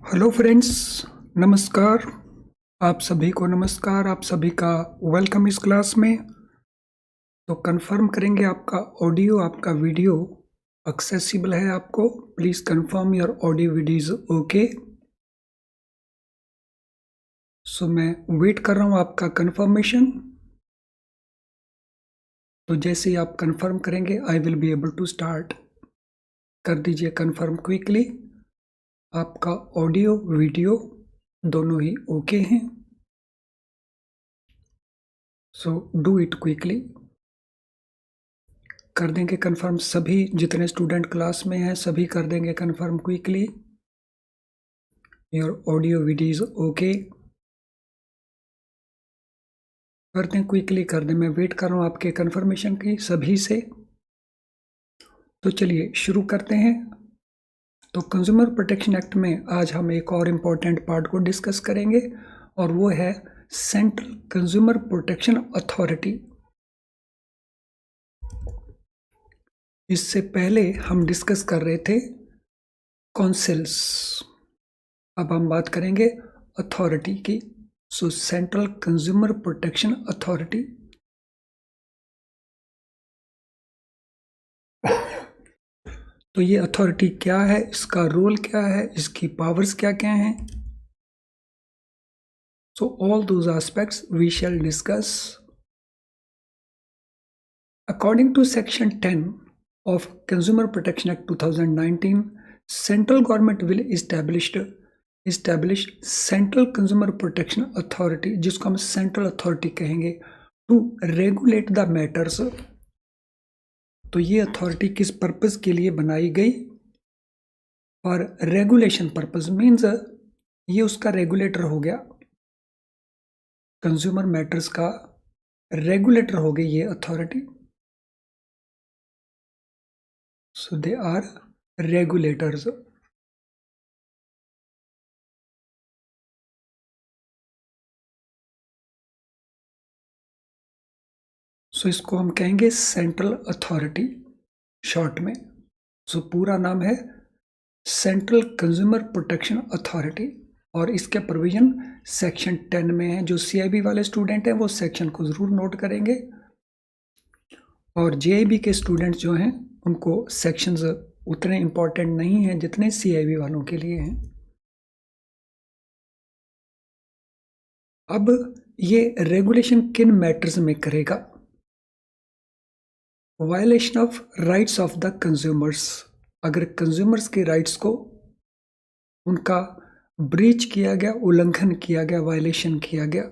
Hello friends, नमस्कार। आप सभी को नमस्कार। आप सभी का वेलकम इस क्लास में। तो कंफर्म करेंगे आपका ऑडियो, आपका वीडियो एक्सेसिबल है आपको। Please confirm your audio video is okay. So मैं वेट कर रहा हूँ आपका कंफर्मेशन। तो जैसे ही आप कंफर्म करेंगे I will be able to start. कर दीजिए कंफर्म क्विकली। आपका ऑडियो वीडियो दोनों ही ओके हैं। So do it quickly. कर देंगे कंफर्म। सभी जितने स्टूडेंट क्लास में हैं सभी कर देंगे confirm quickly. Your audio video is okay. कर दें क्विकली, कर दें। मैं वेट कर रहा हूँ आपके कंफर्मेशन की सभी से। तो चलिए शुरू करते हैं। तो कंज्यूमर प्रोटेक्शन एक्ट में आज हम एक और इम्पोर्टेंट पार्ट को डिस्कस करेंगे और वो है सेंट्रल कंज्यूमर प्रोटेक्शन अथॉरिटी। इससे पहले हम डिस्कस कर रहे थे काउंसिल्स। अब हम बात करेंगे अथॉरिटी की। सो सेंट्रल कंज्यूमर प्रोटेक्शन अथॉरिटी। तो ये अथॉरिटी क्या है, इसका रोल क्या है, इसकी पावर्स क्या क्या हैं। So all those aspects we shall discuss. According to section 10 of Consumer Protection Act 2019, central government will establish Central Consumer Protection Authority, जिसको हम सेंट्रल अथॉरिटी कहेंगे, टू रेगुलेट द मैटर्स। तो ये अथॉरिटी किस पर्पस के लिए बनाई गई? For regulation purpose. मीन्स ये उसका रेगुलेटर हो गया, कंज्यूमर मैटर्स का रेगुलेटर हो गई ये authority. So they are regulators. So इसको हम कहेंगे सेंट्रल अथॉरिटी शॉर्ट में। सो पूरा नाम है सेंट्रल कंज्यूमर प्रोटेक्शन अथॉरिटी और इसके प्रोविजन सेक्शन 10 में है। जो सीआईबी वाले स्टूडेंट हैं वो सेक्शन को ज़रूर नोट करेंगे और जेआईबी के स्टूडेंट्स जो हैं उनको सेक्शंस उतने इम्पोर्टेंट नहीं हैं जितने सीआईबी वालों के लिए हैं। अब ये रेगुलेशन किन मैटर्स में करेगा? Violation of rights of the consumers. अगर कंज्यूमर्स के राइट्स को उनका ब्रीच किया गया, उल्लंघन किया गया, वायलेशन किया गया,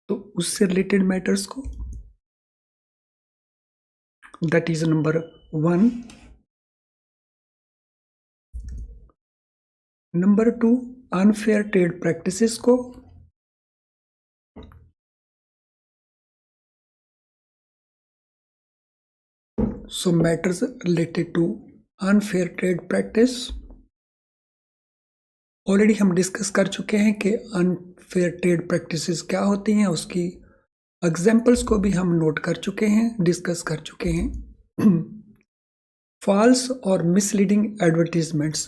तो उससे रिलेटेड मैटर्स को, that is number 1। Number 2, unfair trade practices को। So matters related to unfair trade practice. Already हम डिस्कस कर चुके हैं कि अनफेयर ट्रेड प्रैक्टिसेस क्या होती हैं, उसकी एग्जाम्पल्स को भी हम नोट कर चुके हैं, डिस्कस कर चुके हैं। फॉल्स और मिसलीडिंग एडवर्टीजमेंट्स।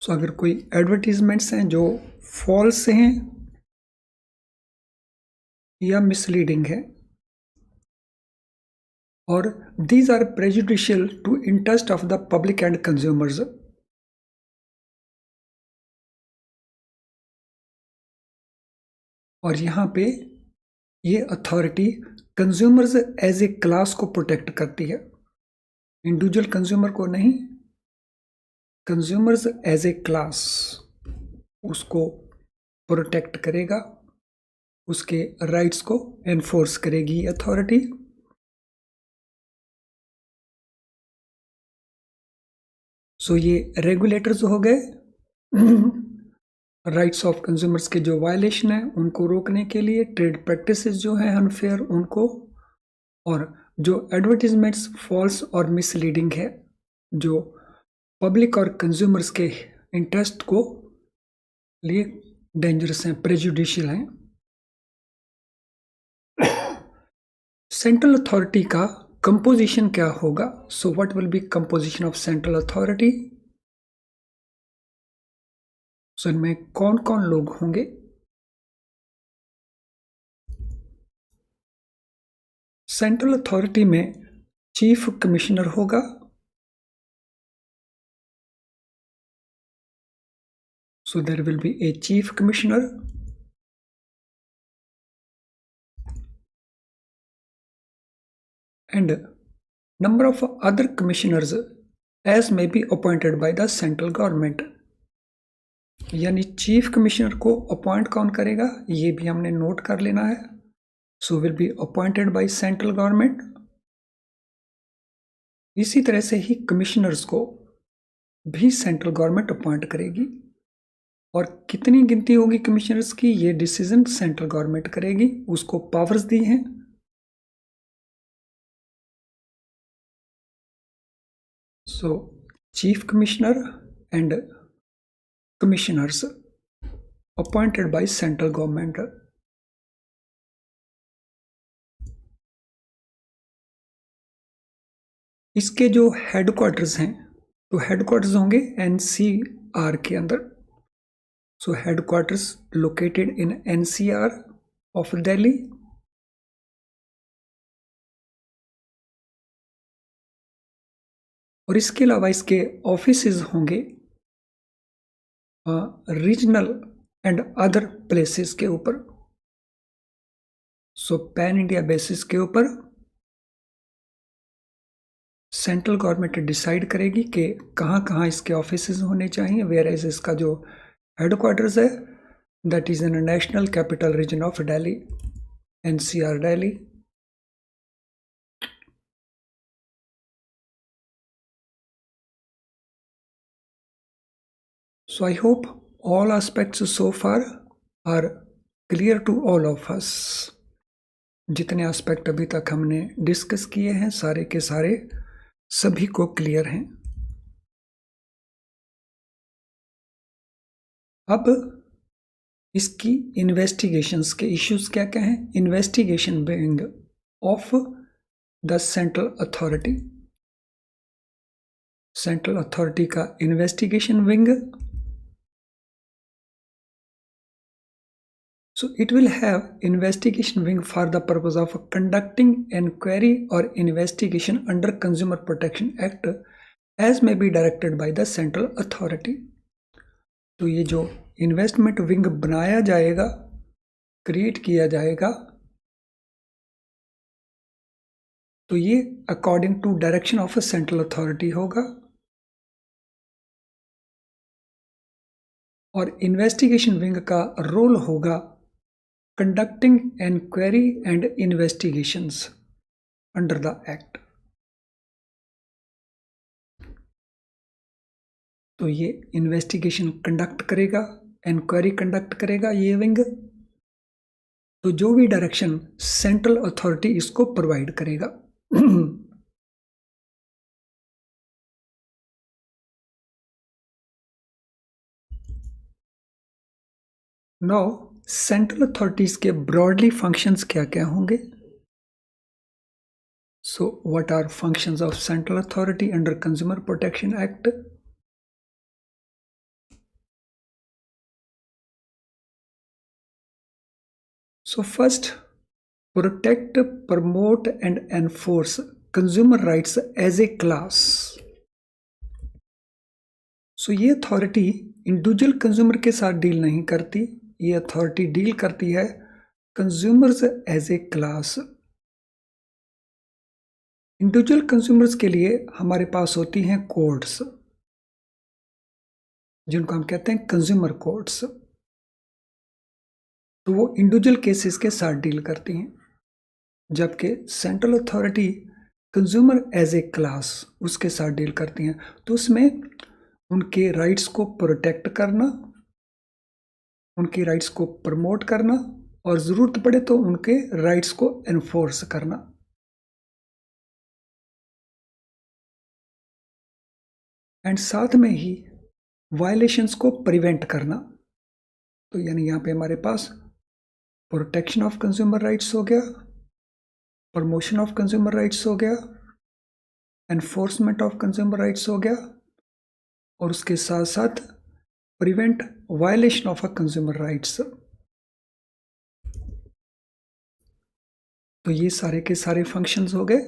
सो अगर कोई एडवर्टीजमेंट्स हैं जो फॉल्स हैं या मिसलीडिंग है और these are prejudicial to interest of the public and consumers. और यहाँ पे ये authority consumers as a class को प्रोटेक्ट करती है, इंडिविजुअल कंज्यूमर को नहीं, कंज्यूमर्स एज ए क्लास उसको प्रोटेक्ट करेगा, उसके राइट्स को एनफोर्स करेगी अथॉरिटी। सो ये रेगुलेटर्स हो गए राइट्स ऑफ कंज्यूमर्स के जो वायलेशन है उनको रोकने के लिए, ट्रेड प्रैक्टिसेस जो हैं अनफेयर उनको, और जो एडवर्टीजमेंट्स फॉल्स और मिसलीडिंग है जो पब्लिक और कंज्यूमर्स के इंटरेस्ट को लिए डेंजरस हैं, प्रेजुडिशियल हैं। सेंट्रल अथॉरिटी का कंपोजिशन क्या होगा? So what will be composition of central authority? So इनमें कौन कौन लोग होंगे? सेंट्रल अथॉरिटी में चीफ कमिश्नर होगा, so there will be a chief commissioner, and number of other commissioners as may be appointed by the central government. यानी chief commissioner को appoint कौन करेगा ये भी हमने नोट कर लेना है. So will be appointed by central government. इसी तरह से ही कमिश्नर्स को भी सेंट्रल गवर्नमेंट अपॉइंट करेगी, और कितनी गिनती होगी कमिश्नर्स की ये डिसीजन सेंट्रल गवर्नमेंट करेगी, उसको पावर्स दी हैं. सो chief commissioner and commissioners appointed by central government. इसके जो हेडक्वार्टर्स हैं तो हेडक्वार्टर्स होंगे एनसीआर के अंदर. So headquarters located in NCR of Delhi. और इसके अलावा इसके ऑफिसेज होंगे रीजनल एंड अदर प्लेसेस के ऊपर. सो पैन इंडिया बेसिस के ऊपर सेंट्रल गवर्नमेंट डिसाइड करेगी कि कहाँ कहाँ इसके ऑफिसेज होने चाहिए, वेयर एज इसका जो हेडक्वार्टर्स है that is in national capital region of Delhi, NCR Delhi. So I hope all aspects so far are clear to all of us. जितने एस्पेक्ट अभी तक हमने डिस्कस किए हैं सारे के सारे सभी को क्लियर हैं. अब इसकी इन्वेस्टिगेशंस के इश्यूज क्या क्या हैं? Investigation wing of the central authority. Central authority का investigation wing. So it will have investigation wing for the purpose of conducting inquiry or investigation under Consumer Protection Act as may be directed by the central authority. तो ये जो investment wing बनाया जाएगा, create किया जाएगा, तो ये according to direction of a central authority होगा. और इन्वेस्टिगेशन विंग का रोल होगा conducting inquiry and investigations under the act. तो ये इन्वेस्टिगेशन कंडक्ट करेगा, इंक्वायरी कंडक्ट करेगा ये विंग. तो जो भी डायरेक्शन सेंट्रल अथॉरिटी इसको प्रोवाइड करेगा. नाउ सेंट्रल अथॉरिटीज के ब्रॉडली फंक्शंस क्या क्या होंगे? So what are functions of central authority under consumer protection act? So first, protect, promote and enforce consumer rights as a class. So ये authority individual consumer के साथ deal नहीं करती, ये अथॉरिटी डील करती है consumers as a class. Individual consumers के लिए हमारे पास होती हैं कोड्स, जिनको हम कहते हैं कंज्यूमर कोड्स. तो वो इंडिविजुअल केसेस के साथ डील करती हैं, जबकि central authority consumer as a class उसके साथ डील करती हैं. तो उसमें उनके राइट्स को प्रोटेक्ट करना, उनके राइट्स को प्रमोट करना, और ज़रूरत पड़े तो उनके राइट्स को एनफोर्स करना. एंड साथ में ही वायलेशंस को प्रिवेंट करना. तो यानी यहाँ पे हमारे पास प्रोटेक्शन ऑफ कंज्यूमर राइट्स हो गया, प्रमोशन ऑफ कंज्यूमर राइट्स हो गया, एनफोर्समेंट ऑफ कंज्यूमर राइट्स हो गया, और उसके साथ साथ prevent violation of a consumer rights. तो ये सारे के सारे फंक्शंस हो गए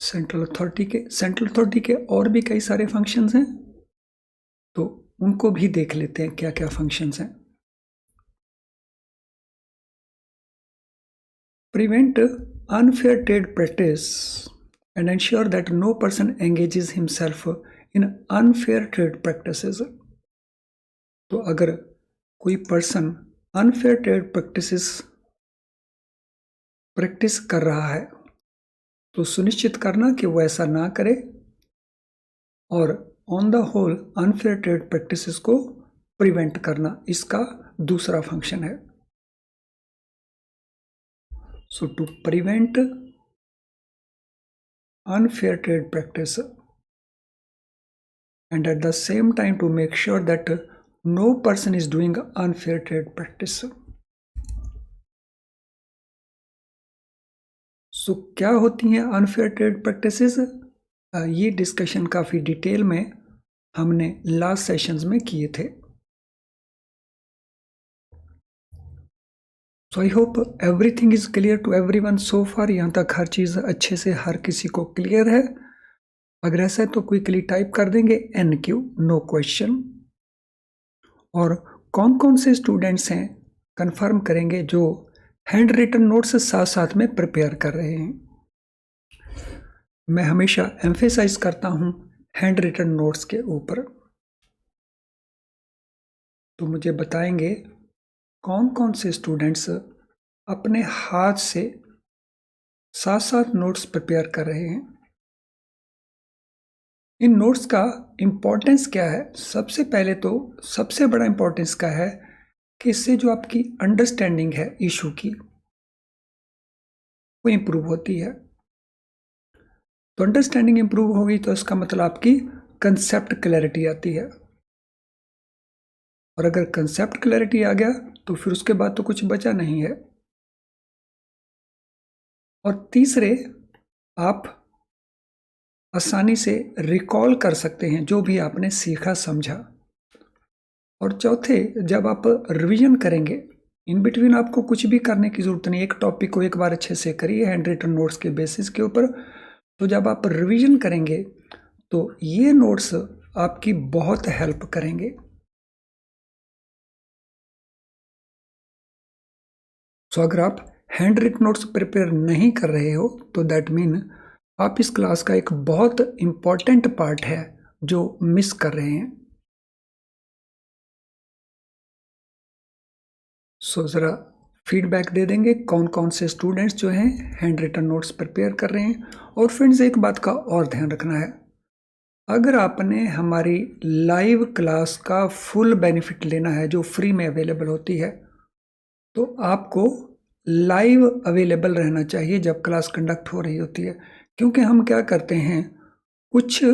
सेंट्रल अथॉरिटी के और भी कई सारे फंक्शंस हैं, तो उनको भी देख लेते हैं क्या क्या फंक्शंस हैं। Prevent unfair trade practice and ensure that no person engages himself in unfair trade practices. तो अगर कोई पर्सन अनफेयर ट्रेड प्रैक्टिस कर रहा है तो सुनिश्चित करना कि वो ऐसा ना करे, और on the whole unfair trade practices को प्रिवेंट करना इसका दूसरा फंक्शन है। So to prevent unfair trade practice and at the same time to make sure that no person is doing unfair trade practice. So क्या होती हैं unfair trade practices? ये discussion काफ़ी डिटेल में हमने लास्ट सेशंस में किए थे। So I hope everything is clear to everyone so far. यहाँ तक हर चीज़ अच्छे से हर किसी को क्लियर है? अगर ऐसा है तो क्विकली टाइप कर देंगे NQ नो क्वेश्चन। और कौन कौन से स्टूडेंट्स हैं कंफर्म करेंगे जो हैंड रिटन नोट्स साथ साथ में प्रिपेयर कर रहे हैं। मैं हमेशा एम्फेसाइज करता हूं हैंड रिटन नोट्स के ऊपर। तो मुझे बताएंगे कौन कौन से स्टूडेंट्स अपने हाथ से साथ साथ नोट्स प्रिपेयर कर रहे हैं। इन नोट्स का इम्पोर्टेंस क्या है? सबसे पहले तो सबसे बड़ा इम्पोर्टेंस का है कि इससे जो आपकी अंडरस्टैंडिंग है इशू की वो इम्प्रूव होती है। तो अंडरस्टैंडिंग इम्प्रूव होगी तो इसका मतलब आपकी कंसेप्ट क्लैरिटी आती है, और अगर कंसेप्ट क्लैरिटी आ गया तो फिर उसके बाद तो कुछ बचा नहीं है। और तीसरे, आप आसानी से रिकॉल कर सकते हैं जो भी आपने सीखा समझा। और चौथे, जब आप रिवीजन करेंगे, इन बिटवीन आपको कुछ भी करने की ज़रूरत नहीं, एक टॉपिक को एक बार अच्छे से करिए हैंड रिटन नोट्स के बेसिस के ऊपर। तो जब आप रिवीजन करेंगे तो ये नोट्स आपकी बहुत हेल्प करेंगे। सो अगर आप हैंड रिटन नोट्स प्रिपेयर नहीं कर रहे हो तो दैट मीन आप इस क्लास का एक बहुत इंपॉर्टेंट पार्ट है जो मिस कर रहे हैं। सो ज़रा फीडबैक दे देंगे कौन कौन से स्टूडेंट्स जो हैं हैंड रिटन नोट्स प्रिपेयर कर रहे हैं। और फ्रेंड्स, एक बात का और ध्यान रखना है, अगर आपने हमारी लाइव क्लास का फुल बेनिफिट लेना है जो फ्री में अवेलेबल होती है, तो आपको लाइव अवेलेबल रहना चाहिए जब क्लास कंडक्ट हो रही होती है। क्योंकि हम क्या करते हैं, कुछ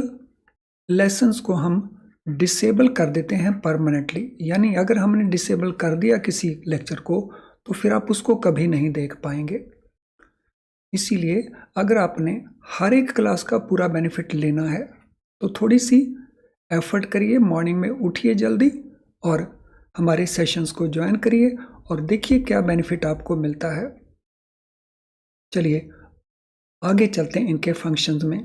लेसन्स को हम डिसेबल कर देते हैं परमानेंटली, यानी अगर हमने डिसेबल कर दिया किसी लेक्चर को तो फिर आप उसको कभी नहीं देख पाएंगे। इसीलिए अगर आपने हर एक क्लास का पूरा बेनिफिट लेना है तो थोड़ी सी एफर्ट करिए, मॉर्निंग में उठिए जल्दी और हमारे सेशंस को ज्वाइन करिए और देखिए क्या बेनिफिट आपको मिलता है। चलिए आगे चलते हैं इनके फंक्शंस में।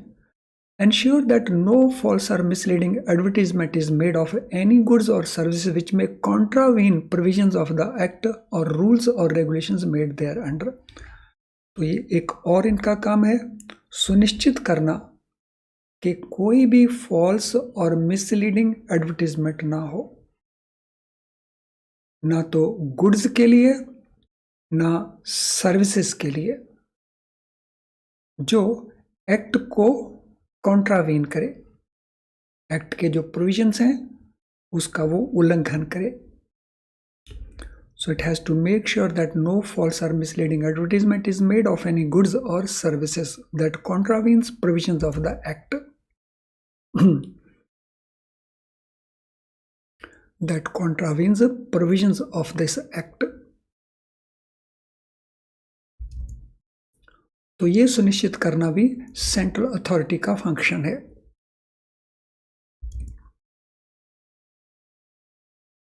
Ensure that no false or misleading advertisement is made of any goods or services which may contravene provisions of the act or rules or regulations made thereunder। तो ये एक और इनका काम है सुनिश्चित करना कि कोई भी फॉल्स और मिसलीडिंग एडवर्टीजमेंट ना हो, ना तो गुड्स के लिए ना सर्विसेज के लिए, जो एक्ट को कॉन्ट्रावीन करे, एक्ट के जो प्रोविजंस हैं उसका वो उल्लंघन करे। So it has to make sure that no false or misleading advertisement is made of any goods or services that contravenes provisions of the act that contravenes provisions of this act। तो ये सुनिश्चित करना भी central authority का function है।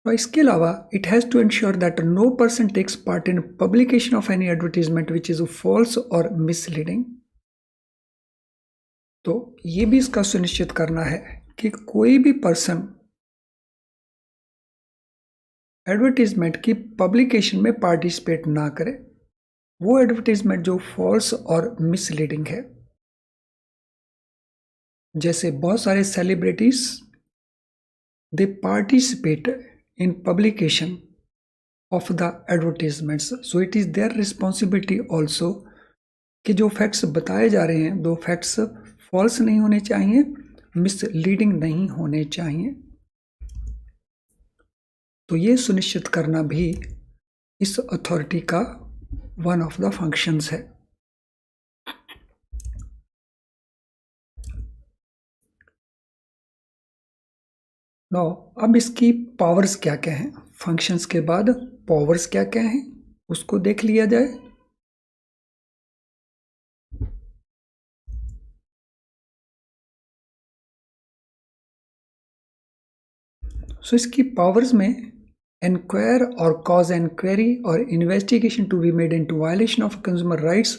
और इसके अलावा it has to ensure that no person takes part in publication of any advertisement which is false और मिसलीडिंग। तो ये भी इसका सुनिश्चित करना है कि कोई भी पर्सन एडवर्टीजमेंट की पब्लिकेशन में पार्टिसिपेट ना करे, वो एडवर्टीजमेंट जो फॉल्स और मिसलीडिंग है। जैसे बहुत सारे celebrities they participate in publication of the advertisements, so it is their responsibility also कि जो फैक्ट्स बताए जा रहे हैं दो फैक्ट्स फॉल्स नहीं होने चाहिए, मिसलीडिंग नहीं होने चाहिए। तो ये सुनिश्चित करना भी इस अथॉरिटी का वन ऑफ द फंक्शंस है। नो, अब इसकी पावर्स क्या क्या हैं, फंक्शंस के बाद पावर्स क्या क्या हैं उसको देख लिया जाए। सो इसकी पावर्स में enquire or cause enquiry or investigation to be made into violation of consumer rights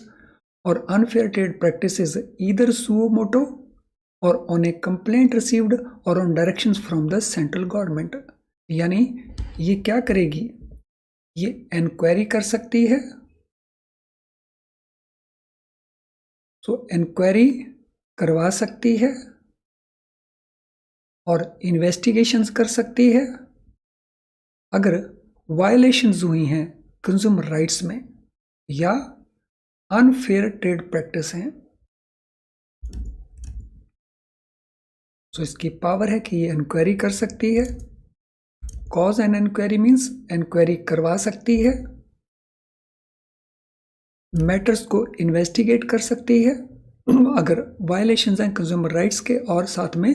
or unfair trade practices either suo moto or on a complaint received or on directions from the central government। यानी ये क्या करेगी, ये enquiry कर सकती है, सो enquiry करवा सकती है और इन्वेस्टिगेशंस कर सकती है अगर वायलेशंस हुई हैं कंज्यूमर राइट्स में या अनफेयर ट्रेड प्रैक्टिस हैं। सो इसकी पावर है कि ये इंक्वायरी कर सकती है। Cause and inquiry means inquiry करवा सकती है, मैटर्स को इन्वेस्टिगेट कर सकती है अगर वायलेशंस हैं कंज्यूमर राइट्स के और साथ में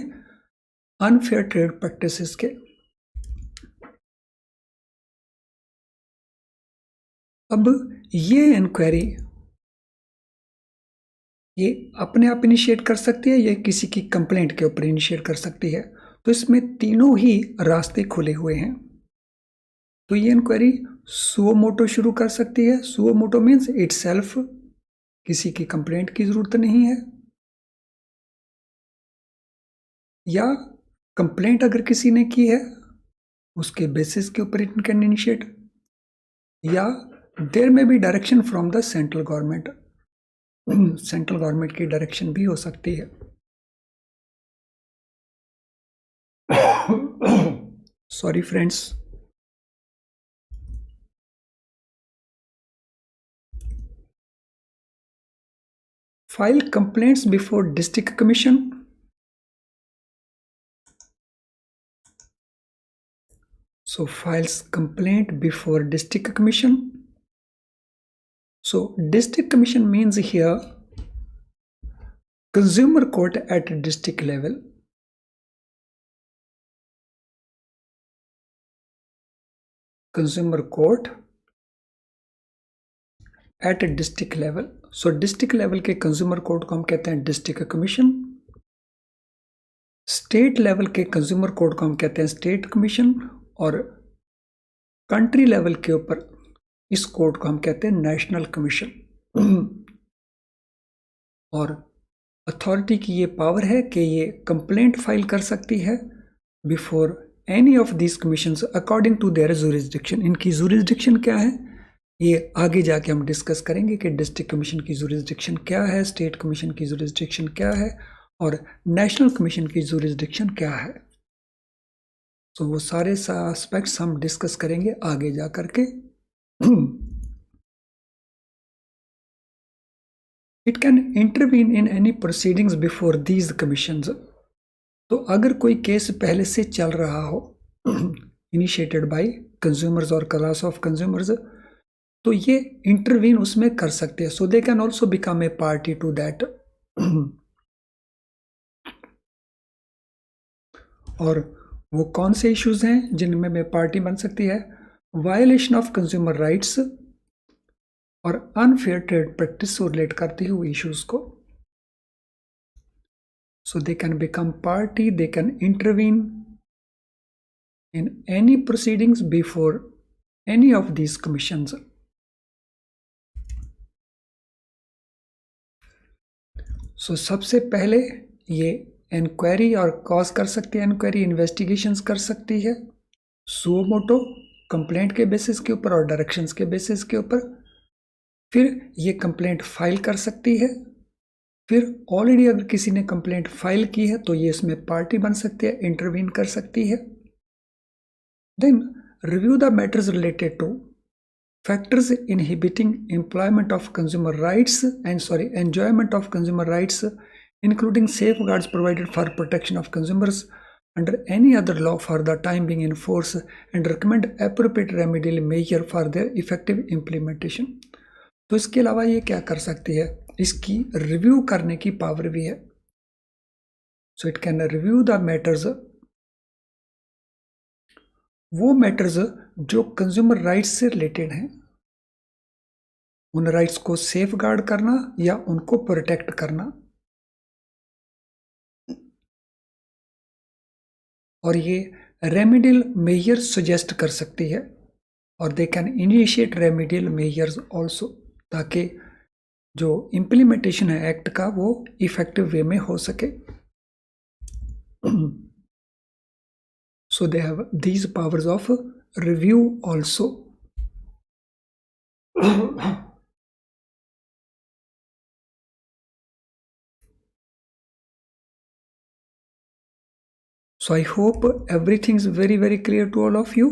अनफेयर ट्रेड प्रैक्टिसेस के। अब ये इंक्वायरी ये अपने आप इनिशिएट कर सकती है, ये किसी की कंप्लेंट के ऊपर इनिशिएट कर सकती है। तो इसमें तीनों ही रास्ते खुले हुए हैं। तो ये इंक्वायरी सुओ मोटो शुरू कर सकती है। सुओ मोटो मीन्स इटसेल्फ, किसी की कंप्लेंट की जरूरत नहीं है, या कंप्लेंट अगर किसी ने की है उसके बेसिस के ऊपर इट कैन इनिशिएट, या there may be direction from the central government, central government की डायरेक्शन भी हो सकती है। Sorry friends. File complaints before district commission. So files complaint before district commission. So district commission means here consumer court at district level. Consumer court at district level. So district level के consumer court को हम कहते हैं district commission. State level के consumer court को हम कहते हैं state commission, और कंट्री लेवल के ऊपर इस कोर्ट को हम कहते हैं नेशनल कमीशन। और अथॉरिटी की ये पावर है कि ये कंप्लेंट फाइल कर सकती है before any of this commissions according to their jurisdiction. इनकी जुरिस्डिक्शन क्या है ये आगे जाके हम डिस्कस करेंगे कि डिस्ट्रिक्ट कमीशन की जुरिस्डिक्शन क्या है, स्टेट कमीशन की जुरिस्डिक्शन क्या है और नेशनल कमीशन की जुरिस्डिक्शन क्या है। तो वो सारे एस्पेक्ट्स हम डिस्कस करेंगे आगे जा करके। It can intervene in any proceedings before these commissions. तो अगर कोई केस पहले से चल रहा हो इनिशिएटेड बाय कंज्यूमर्स और क्लास ऑफ कंज्यूमर्स, तो ये इंटरवीन उसमें कर सकते हैं। So they can also become a party to that. और वो कौन से इश्यूज हैं जिनमें में पार्टी बन सकती है? वायलेशन ऑफ कंज्यूमर राइट्स और अनफेयर ट्रेड प्रैक्टिस से रिलेट करती हुई इश्यूज को। So they can become party, they can intervene in any proceedings before any of these commissions. So सबसे पहले ये इंक्वायरी और कॉज कर सकती है, इंक्वायरी इन्वेस्टिगेशंस कर सकती है सुओ मोटो कंप्लेंट के बेसिस के ऊपर और डायरेक्शंस के बेसिस के ऊपर। फिर ये कंप्लेंट फाइल कर सकती है। फिर ऑलरेडी अगर किसी ने कंप्लेंट फाइल की है तो ये इसमें पार्टी बन सकती है, इंटरवीन कर सकती है। Then review the matters related to factors inhibiting enjoyment of consumer rights, including safeguards provided for protection of consumers under any other law for the time being in force, and recommend appropriate remedial measure for their effective implementation. तो इसके अलावा ये क्या कर सकती है, इसकी review करने की पावर भी है। So it can review the matters, वो मैटर्स जो कंज्यूमर राइट्स से रिलेटेड हैं, उन राइट्स को सेफ गार्ड करना या उनको प्रोटेक्ट करना, और ये रेमेडियल मेजर सजेस्ट कर सकती है, और they can initiate remedial measures also, ताकि जो इम्प्लीमेंटेशन है एक्ट का वो इफेक्टिव वे में हो सके। So they have these powers of review also. So I hope everything is very, very clear to all of you.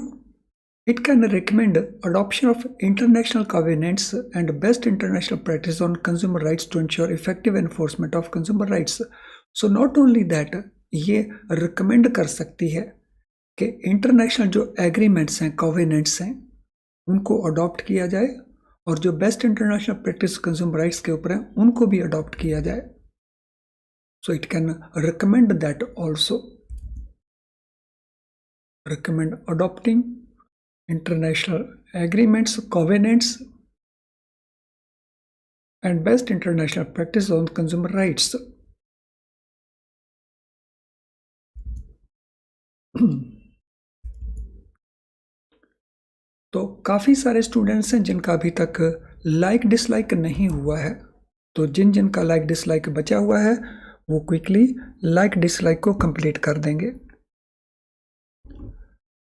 It can recommend adoption of international covenants and best international practice on consumer rights to ensure effective enforcement of consumer rights. So not only that, ये recommend कर सकती है कि international जो agreements हैं, covenants हैं, उनको adopt किया जाए, और जो best international practice consumer rights के ऊपर हैं उनको भी अडॉप्ट किया जाए। So it can recommend that also, recommend adopting international agreements, covenants and best international practice on consumer rights. तो काफ़ी सारे स्टूडेंट्स हैं जिनका अभी तक लाइक डिसलाइक नहीं हुआ है, तो जिन का लाइक डिसलाइक बचा हुआ है वो क्विकली लाइक डिसलाइक को कंप्लीट कर देंगे,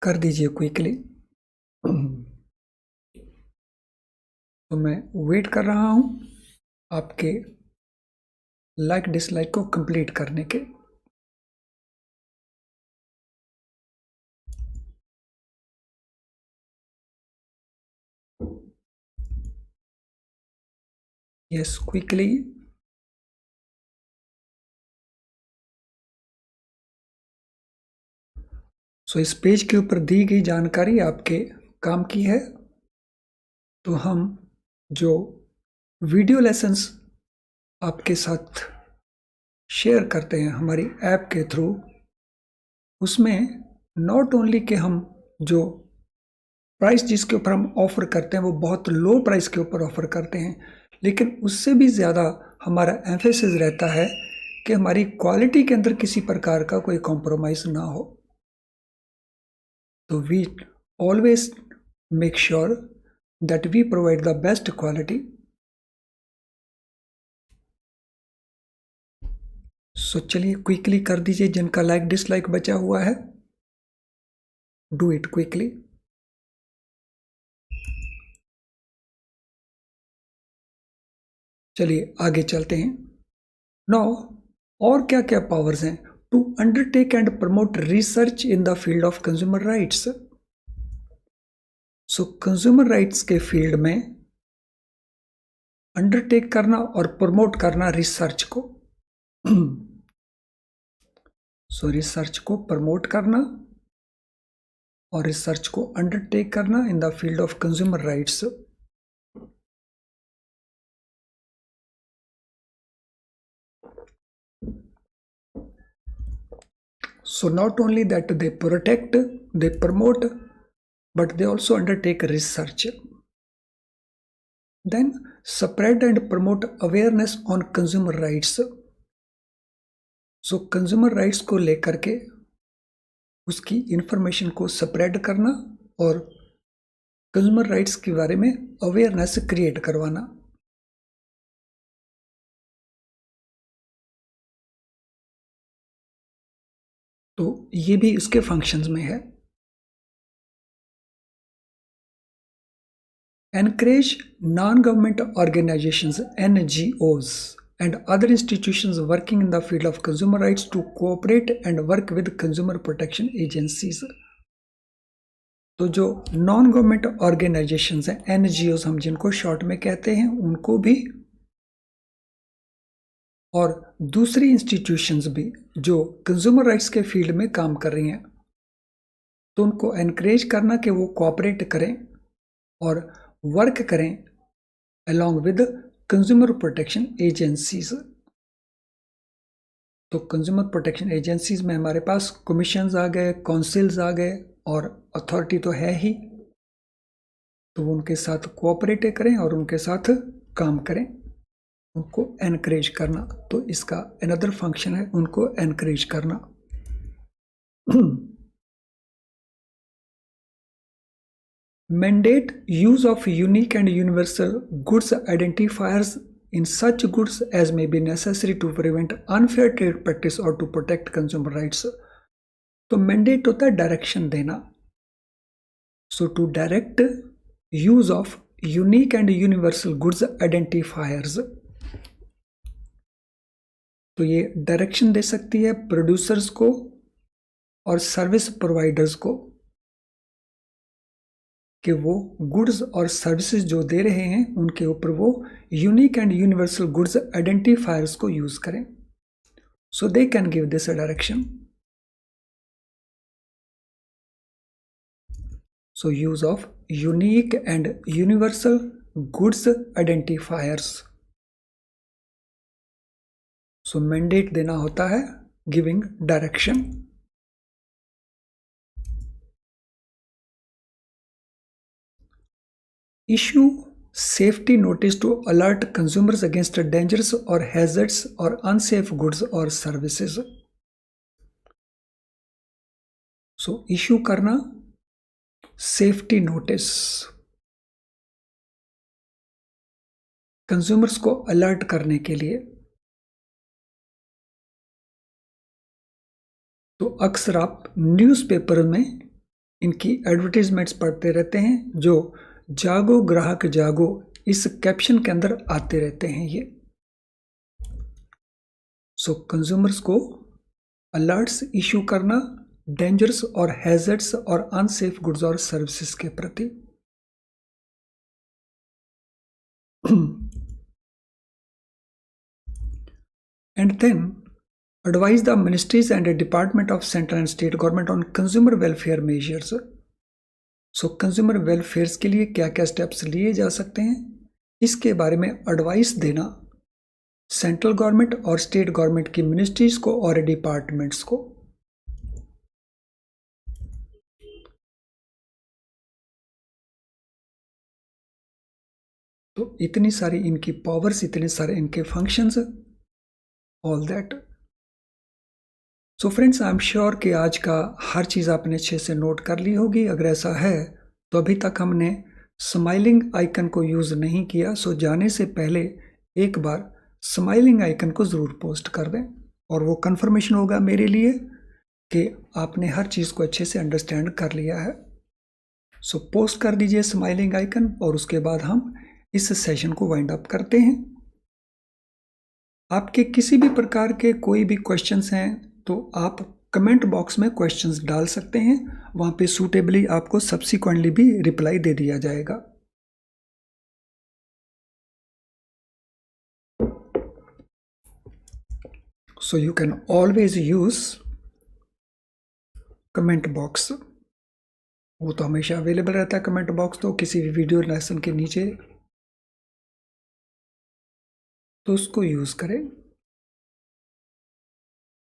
कर दीजिए क्विकली। तो मैं वेट कर रहा हूं आपके लाइक डिसलाइक को कंप्लीट करने के। Yes, quickly. सो इस पेज के ऊपर दी गई जानकारी आपके काम की है। तो हम जो वीडियो लेसन्स आपके साथ शेयर करते हैं हमारी ऐप के थ्रू, उसमें नॉट ओनली कि हम जो प्राइस जिसके ऊपर हम ऑफर करते हैं वो बहुत लो प्राइस के ऊपर ऑफर करते हैं, लेकिन उससे भी ज़्यादा हमारा एम्फेसिस रहता है कि हमारी क्वालिटी के अंदर किसी प्रकार का कोई कॉम्प्रोमाइज़ ना हो। तो we always make sure that we provide the best quality. So चलिए क्विकली कर दीजिए, जिनका लाइक डिसलाइक बचा हुआ है डू इट क्विकली। चलिए आगे चलते हैं। नाउ और क्या क्या पावर्स हैं? To undertake and promote research in the field of consumer rights. So consumer rights के फील्ड में अंडरटेक करना और प्रमोट करना रिसर्च को। सो रिसर्च को प्रमोट करना और रिसर्च को अंडरटेक करना इन the field of consumer rights. So not only that they protect, they promote, but they also undertake research. Then spread and promote awareness on consumer rights. So consumer rights को लेकर के उसकी information को spread करना और consumer rights के बारे में अवेयरनेस क्रिएट करवाना। तो ये भी इसके फंक्शंस में है। Encourage non-government organizations, NGOs, and other institutions working in the field of consumer rights to cooperate and work with consumer protection agencies. तो जो नॉन गवर्नमेंट ऑर्गेनाइजेशंस हैं, NGOs हम जिनको शॉर्ट में कहते हैं, उनको भी और दूसरी इंस्टीट्यूशंस भी जो कंज्यूमर राइट्स के फील्ड में काम कर रही हैं, तो उनको एनकरेज करना कि वो कोऑपरेट करें और वर्क करें along with consumer protection agencies. तो कंज्यूमर प्रोटेक्शन एजेंसीज में हमारे पास कमीशंस आ गए, काउंसिल्स आ गए और अथॉरिटी तो है ही, तो वो उनके साथ कोऑपरेट करें और उनके साथ काम करें, उनको एनकरेज करना। तो इसका अनदर फंक्शन है उनको एनकरेज करना। Mandate use of unique and universal goods identifiers in such goods as may be necessary to prevent unfair trade practice or to protect consumer rights. तो मैंडेट होता है डायरेक्शन देना। So to direct use of unique and universal goods identifiers. तो ये direction दे सकती है producers को और सर्विस प्रोवाइडर्स को कि वो गुड्स और सर्विसेज जो दे रहे हैं उनके ऊपर वो unique and universal goods identifiers को यूज करें। So they can give this direction. So use of unique and universal goods identifiers. So mandate देना होता है giving direction. Issue safety notice to alert consumers against dangers or hazards or unsafe goods or services. So issue करना safety notice, consumers को alert करने के लिए। तो अक्सर आप न्यूज़पेपर में इनकी एडवर्टीजमेंट्स पढ़ते रहते हैं जो जागो ग्राहक जागो इस कैप्शन के अंदर आते रहते हैं ये। सो कंज्यूमर्स को अलर्ट्स इशू करना डेंजर्स और हैजर्ड्स और अनसेफ गुड्स और सर्विसेज के प्रति। And then advise the ministries and the department of central and state government on consumer welfare measures. So consumer welfares के लिए क्या क्या स्टेप्स लिए जा सकते हैं इसके बारे में एडवाइस देना सेंट्रल गवर्नमेंट और स्टेट गवर्नमेंट की मिनिस्ट्रीज को और डिपार्टमेंट्स को। तो इतनी सारी इनकी पावर्स, इतने सारे इनके functions, all that. So friends, I am sure कि आज का हर चीज़ आपने अच्छे से नोट कर ली होगी। अगर ऐसा है तो अभी तक हमने स्माइलिंग आइकन को यूज़ नहीं किया, सो जाने से पहले एक बार स्माइलिंग आइकन को ज़रूर पोस्ट कर दें और वो कंफर्मेशन होगा मेरे लिए कि आपने हर चीज़ को अच्छे से अंडरस्टैंड कर लिया है। सो पोस्ट कर दीजिए स्माइलिंग आइकन और उसके बाद हम इस सेशन को वाइंड अप करते हैं। आपके किसी भी प्रकार के कोई भी क्वेश्चंस हैं तो आप कमेंट बॉक्स में क्वेश्चंस डाल सकते हैं, वहां पे सूटेबली आपको सब्सिक्वेंटली भी रिप्लाई दे दिया जाएगा। So you can always use comment box, वो तो हमेशा अवेलेबल रहता है कमेंट बॉक्स, तो किसी भी वीडियो लेसन के नीचे, तो उसको यूज करें।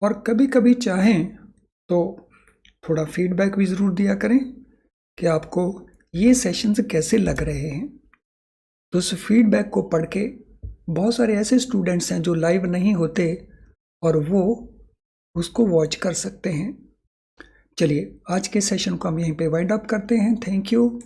और कभी कभी चाहें तो थोड़ा फीडबैक भी ज़रूर दिया करें कि आपको ये सेशंस कैसे लग रहे हैं। तो उस फीडबैक को पढ़ के बहुत सारे ऐसे स्टूडेंट्स हैं जो लाइव नहीं होते और वो उसको वॉच कर सकते हैं। चलिए आज के सेशन को हम यहीं पे वाइंड अप करते हैं। Thank you.